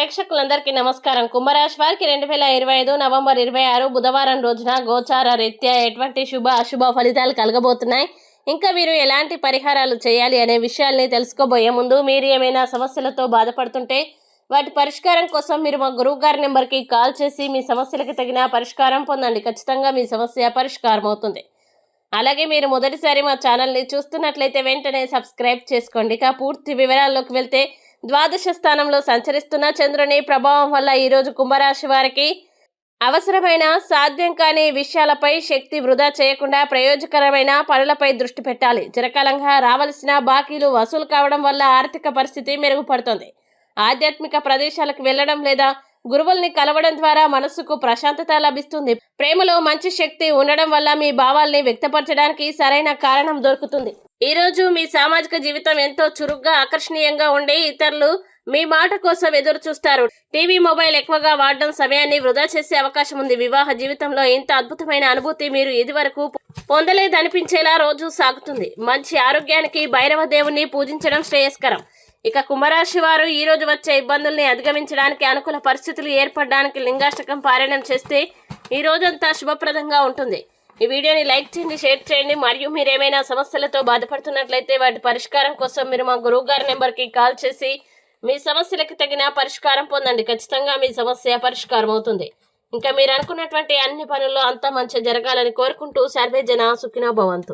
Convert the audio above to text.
ప్రేక్షకులందరికీ నమస్కారం. కుంభరాశి వారికి 2025 నవంబర్ 26 బుధవారం రోజున గోచార రీత్యా ఎటువంటి శుభ అశుభ ఫలితాలు కలగబోతున్నాయి, ఇంకా మీరు ఎలాంటి పరిహారాలు చేయాలి అనే విషయాల్ని తెలుసుకోబోయే ముందు మీరు ఏమైనా సమస్యలతో బాధపడుతుంటే వాటి పరిష్కారం కోసం మీరు మా గురువు గారి నెంబర్కి కాల్ చేసి మీ సమస్యలకు తగిన పరిష్కారం పొందండి. ఖచ్చితంగా మీ సమస్య పరిష్కారం అవుతుంది. అలాగే మీరు మొదటిసారి మా ఛానల్ని చూస్తున్నట్లయితే వెంటనే సబ్స్క్రైబ్ చేసుకోండి. ఇక పూర్తి వివరాల్లోకి వెళ్తే ద్వాదశ స్థానంలో సంచరిస్తున్న చంద్రుని ప్రభావం వల్ల ఈరోజు కుంభరాశి వారికి అవసరమైన సాధ్యం కాని విషయాలపై శక్తి వృధా చేయకుండా ప్రయోజకరమైన పనులపై దృష్టి పెట్టాలి. చిరకాలంగా రావలసిన బాకీలు వసూలు కావడం వల్ల ఆర్థిక పరిస్థితి మెరుగుపడుతుంది. ఆధ్యాత్మిక ప్రదేశాలకు వెళ్లడం లేదా గురువుల్ని కలవడం ద్వారా మనసుకు ప్రశాంతత లభిస్తుంది. ప్రేమలో మంచి శక్తి ఉండడం వల్ల మీ భావాల్ని వ్యక్తపరచడానికి సరైన కారణం దొరుకుతుంది. ఈ రోజు మీ సామాజిక జీవితం ఎంతో చురుగ్గా ఆకర్షణీయంగా ఉండి ఇతరులు మీ మాట కోసం ఎదురు చూస్తారు. టీవీ మొబైల్ ఎక్కువగా వాడడం సమయాన్ని వృధా చేసే అవకాశం ఉంది. వివాహ జీవితంలో ఇంత అద్భుతమైన అనుభూతి మీరు ఇదివరకు పొందలేదనిపించేలా రోజు సాగుతుంది. మంచి ఆరోగ్యానికి భైరవ దేవుణ్ణి పూజించడం శ్రేయస్కరం. ఇక కుంభరాశి వారు ఈ రోజు వచ్చే ఇబ్బందుల్ని అధిగమించడానికి అనుకూల పరిస్థితులు ఏర్పడడానికి లింగాష్టకం పారాయణం చేస్తే ఈ రోజంతా శుభప్రదంగా ఉంటుంది. ఈ వీడియోని లైక్ చేయండి, షేర్ చేయండి. మరియు మీరు ఏమైనా సమస్యలతో బాధపడుతున్నట్లయితే వాటి పరిష్కారం కోసం మీరు మా గురువు గారి నెంబర్కి కాల్ చేసి మీ సమస్యలకు తగిన పరిష్కారం పొందండి. ఖచ్చితంగా మీ సమస్య పరిష్కారం అవుతుంది. ఇంకా మీరు అనుకున్నటువంటి అన్ని పనుల్లో అంతా మంచి జరగాలని కోరుకుంటూ సర్వే జన సుఖినో భవంతు.